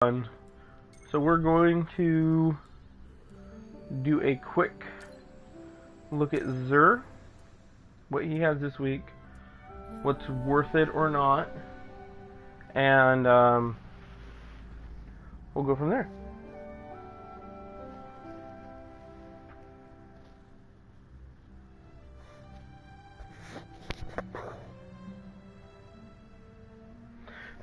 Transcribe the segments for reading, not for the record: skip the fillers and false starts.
So we're going to do a quick look at Xur, what he has this week, what's worth it or not, and we'll go from there.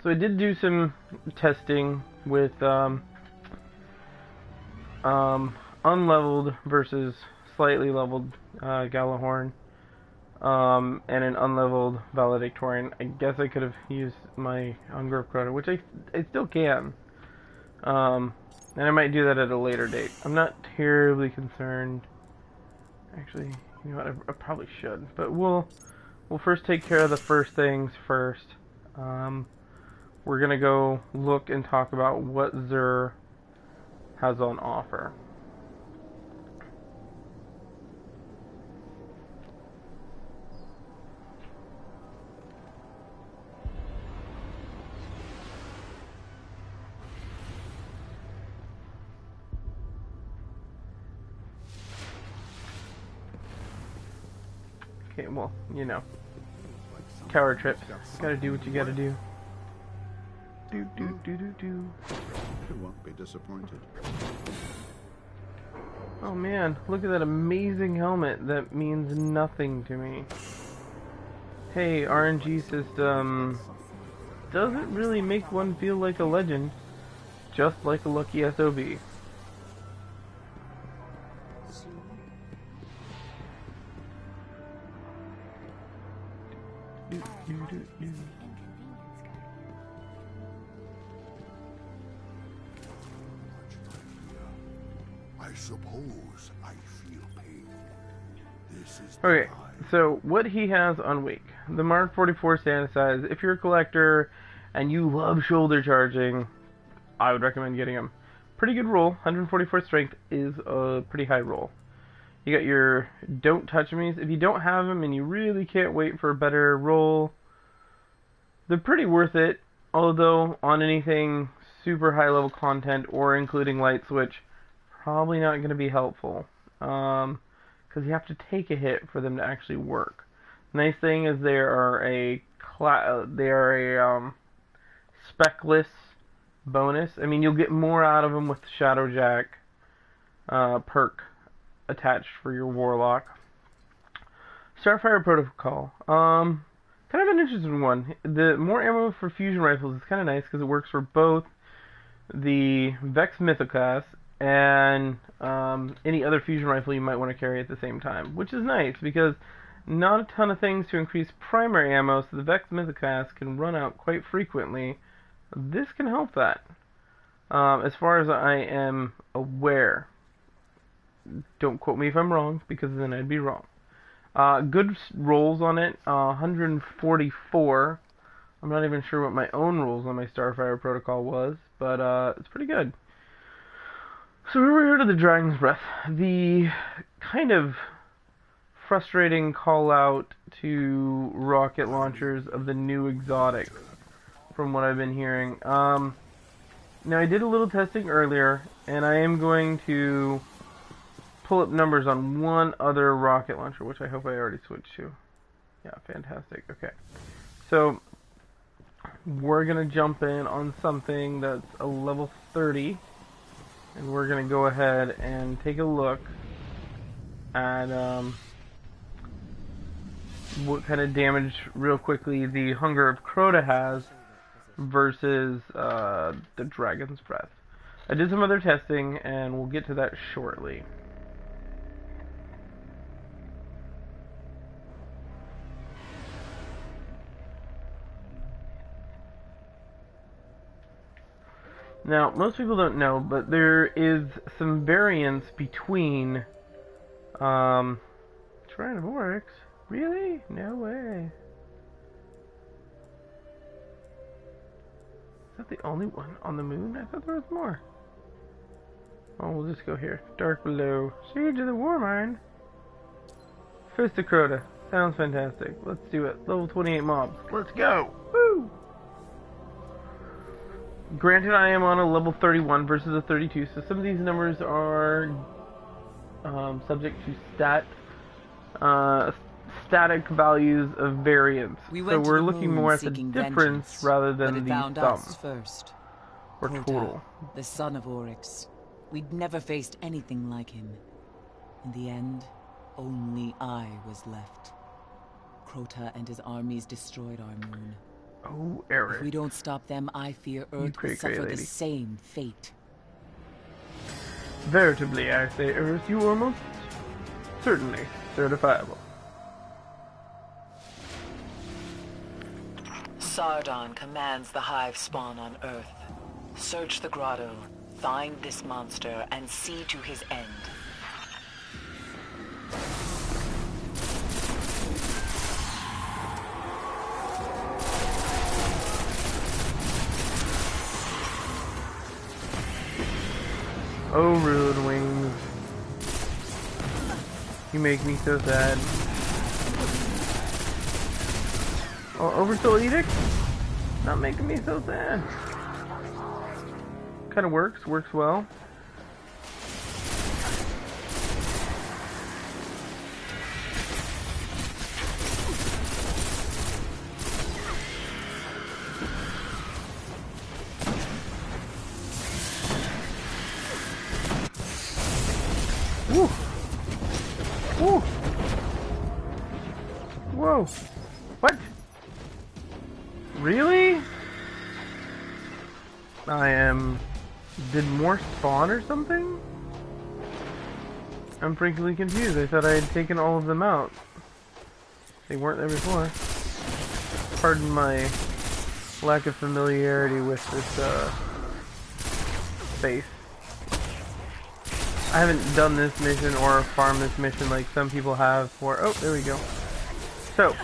So I did do some testing with unleveled versus slightly leveled Galahorn and an unleveled Valedictorian. I guess I could have used my Hunger of Crota, which I still can. And I might do that at a later date. I'm not terribly concerned. Actually, you know what? I probably should. But we'll first take care of the first things first. We're gonna go look and talk about what Xur has on offer. Okay, well, you know, tower trips. Gotta do what you gotta do. You won't be disappointed. Oh man, look at that amazing helmet that means nothing to me. Hey, RNG system doesn't really make one feel like a legend, just like a lucky SOB. I suppose I feel pain. This is okay, so what he has on Wake. The Mark 44 Sanitize. If you're a collector and you love shoulder charging, I would recommend getting him. Pretty good roll. 144 strength is a pretty high roll. You got your Don't Touch Me's. If you don't have them and you really can't wait for a better roll, they're pretty worth it. Although on anything super high level content or including Light Switch, probably not going to be helpful, because you have to take a hit for them to actually work. Nice thing is they are a specless bonus. I mean, you'll get more out of them with the Shadowjack perk attached for your Warlock. Starfire Protocol, kind of an interesting one. The more ammo for fusion rifles is kind of nice because it works for both the Vex Mythoclast and any other fusion rifle you might want to carry at the same time, which is nice because not a ton of things to increase primary ammo, so the Vex Mythoclast can run out quite frequently. This can help that, as far as I am aware. Don't quote me if I'm wrong, because then I'd be wrong. Good rolls on it, 144. I'm not even sure what my own rolls on my Starfire Protocol was, but it's pretty good. So we're here to the Dragon's Breath, the kind of frustrating call out to rocket launchers of the new exotics, from what I've been hearing. Now I did a little testing earlier, and I am going to pull up numbers on one other rocket launcher, which I hope I already switched to. Yeah, fantastic. Okay, so we're gonna jump in on something that's a level 30. And we're going to go ahead and take a look at what kind of damage, real quickly, the Hunger of Crota has versus the Dragon's Breath. I did some other testing, and we'll get to that shortly. Now, most people don't know, but there is some variance between Tyrannosaurus. Really? No way. Is that the only one on the moon? I thought there was more. Oh, we'll just go here. Dark Below. Siege of the Warmind. Fist of Crota. Sounds fantastic. Let's do it. Level 28 mobs. Let's go! Woo! Granted, I am on a level 31 versus a 32, so some of these numbers are subject to static values of variance. So we're looking more at the difference rather than the found sum us first. or total. The son of Oryx. We'd never faced anything like him. In the end, only I was left. Crota and his armies destroyed our moon. Oh, If Eric. we don't stop them, I fear Earth will suffer the same fate. Veritably, I say, Earth, you are most certainly certifiable. Sardon commands the hive spawn on Earth. Search the grotto, find this monster, and see to his end. Oh, Rude Wings. You make me so sad. Oh, Oversoul Edict? Not making me so sad. Kinda works well. Woo! Woo! Whoa! What? Really? Did more spawn or something? I'm frankly confused. I thought I had taken all of them out. They weren't there before. Pardon my lack of familiarity with this, space. I haven't done this mission or farmed this mission like some people have for... Oh, there we go. So.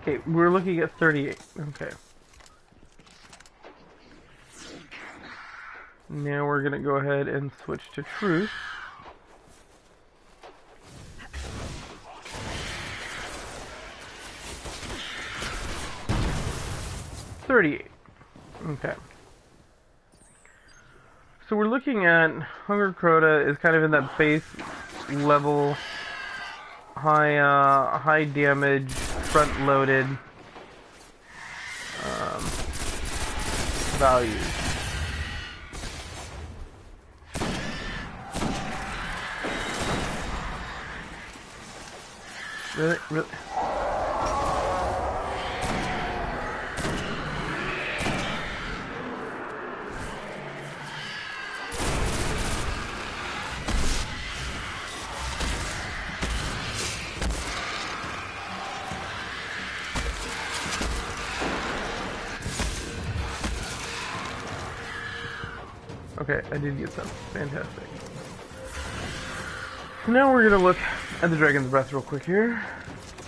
Okay, we're looking at 38. Okay. Now we're gonna go ahead and switch to truth. Okay. So we're looking at Hunger Crota is kind of in that base level, high damage, front loaded values. Really? Okay, I did get some. Fantastic. So now we're gonna look at the Dragon's Breath real quick here.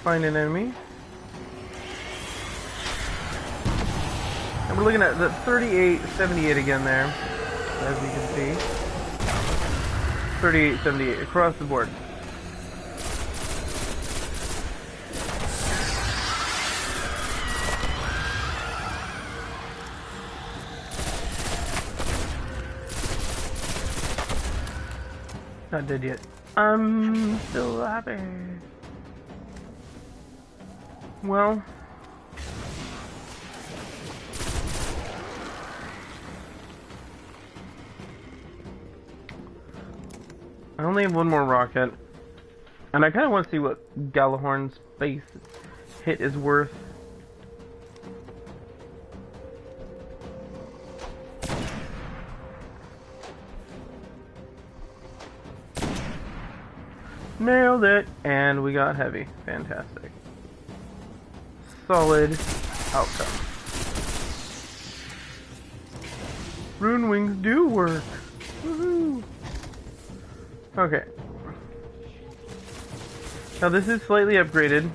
Find an enemy. And we're looking at the 3878 again there, as you can see. 3878 across the board. Not dead yet. I'm still happy. Well, I only have one more rocket, and I kind of want to see what Galahorn's base hit is worth. Nailed it, and we got heavy. Fantastic. Solid outcome. Rune wings do work. Woohoo! Okay. Now this is slightly upgraded,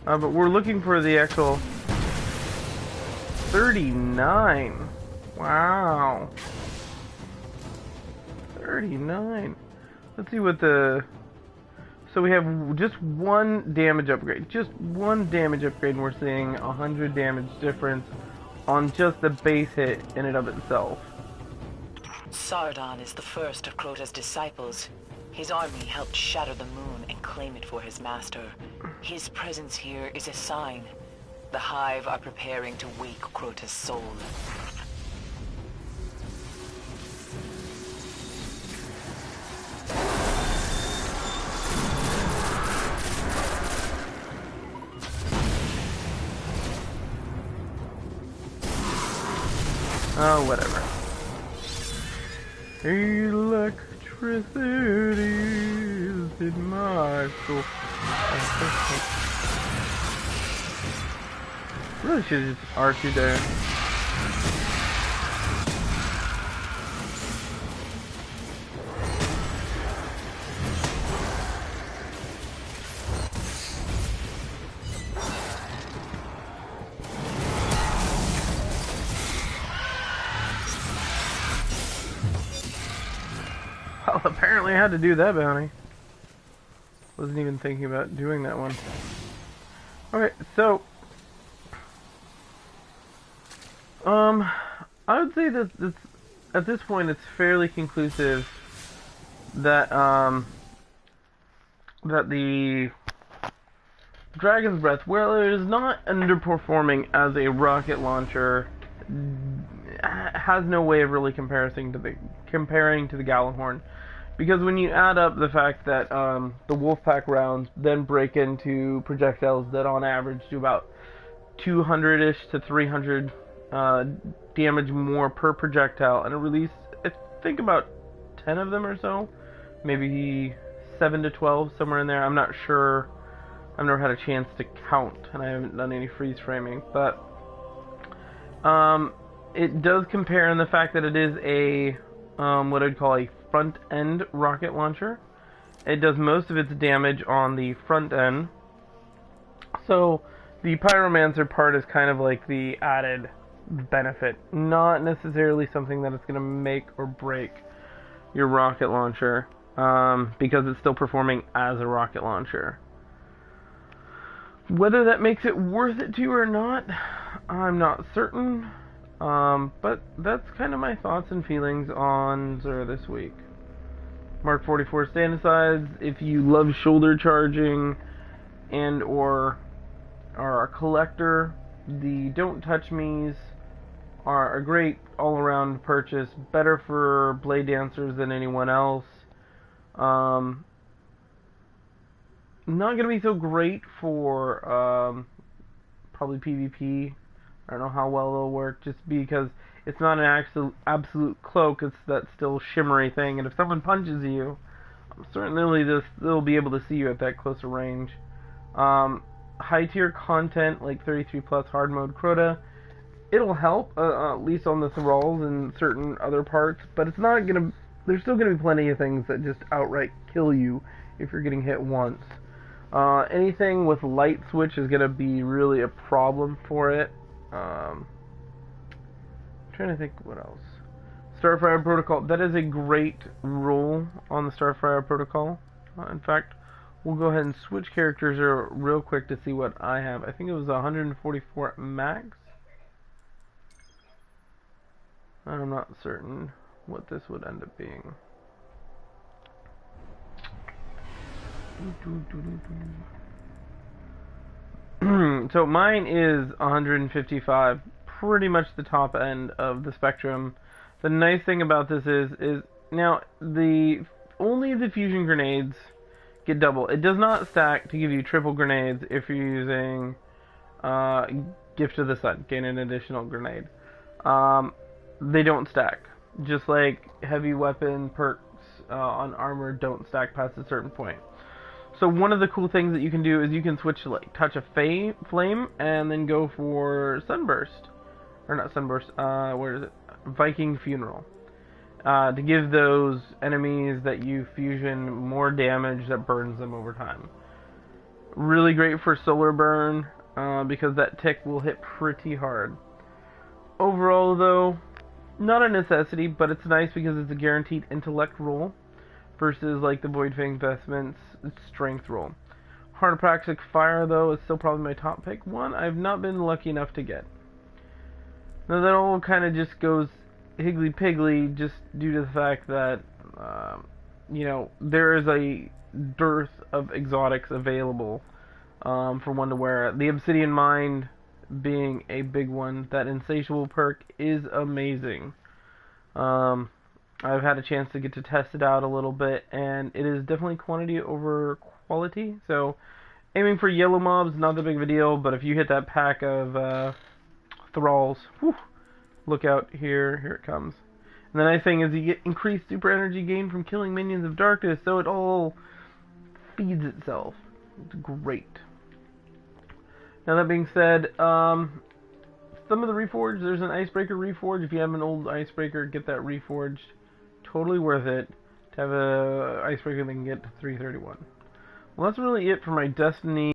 but we're looking for the actual 39. Wow. 39. let's see what the... So we have just one damage upgrade. Just one damage upgrade, and we're seeing 100 damage difference on just the base hit in and of itself. Sardan is the first of Crota's disciples. His army helped shatter the moon and claim it for his master. His presence here is a sign. The Hive are preparing to wake Crota's soul. Oh, whatever. Electricity is in my soul. Really should just R2 there. Well, apparently I had to do that bounty. Wasn't even thinking about doing that one. Okay, so I would say that at this point it's fairly conclusive that that the Dragon's Breath, while it is not underperforming as a rocket launcher, has no way of really comparing to the Gjallarhorn, because when you add up the fact that the Wolfpack rounds then break into projectiles that on average do about 200-ish to 300 damage more per projectile, and it releases, I think, about 10 of them or so, maybe 7 to 12, somewhere in there. I'm not sure. I've never had a chance to count, and I haven't done any freeze framing, but it does compare in the fact that it is a what I'd call a front-end rocket launcher. It does most of its damage on the front end, so the Pyromancer part is kind of like the added benefit, not necessarily something that it's going to make or break your rocket launcher, because it's still performing as a rocket launcher. Whether that makes it worth it to you or not, I'm not certain, but that's kind of my thoughts and feelings on Xur this week. Mark 44 stand-asides, if you love shoulder charging and or are a collector, the Don't Touch Me's are a great all-around purchase, better for Blade Dancers than anyone else. Not going to be so great for probably PvP. I don't know how well it'll work, just because it's not an absolute cloak, it's that still shimmery thing, and if someone punches you, certainly they'll be able to see you at that closer range. High tier content like 33 plus hard mode Crota, it'll help, at least on the thralls and certain other parts, but it's not gonna. There's still gonna be plenty of things that just outright kill you if you're getting hit once. Anything with light switch is gonna be really a problem for it. I'm trying to think what else. Starfire Protocol, that is a great rule on the Starfire Protocol. In fact, we'll go ahead and switch characters here real quick to see what I have. I think it was 144 max. I'm not certain what this would end up being. So mine is 155, pretty much the top end of the spectrum. The nice thing about this is now only the fusion grenades get double. It does not stack to give you triple grenades if you're using Gift of the Sun, gain an additional grenade. They don't stack, just like heavy weapon perks on armor don't stack past a certain point. So one of the cool things that you can do is you can switch to like Touch of Flame and then go for Sunburst, or not Sunburst. Where is it? Viking Funeral. To give those enemies that you fusion more damage that burns them over time. Really great for solar burn because that tick will hit pretty hard. Overall, though, not a necessity, but it's nice because it's a guaranteed intellect roll. versus like the Void Fang Vestments strength roll. Heart of Praxic Fire, though, is still probably my top pick. One I've not been lucky enough to get. Now that all kind of just goes higgly-piggly just due to the fact that, you know, there is a dearth of exotics available for one to wear. The Obsidian Mind being a big one. That Insatiable perk is amazing. I've had a chance to get to test it out a little bit, and it is definitely quantity over quality. So, aiming for yellow mobs, not that big of a deal, but if you hit that pack of thralls, whew, look out, here it comes. And the nice thing is you get increased super energy gain from killing minions of darkness, so it all feeds itself. It's great. Now that being said, some of the reforged, there's an Icebreaker reforged. If you have an old Icebreaker, get that reforged. Totally worth it to have a Icebreaker that can get to 331. Well, that's really it for my Destiny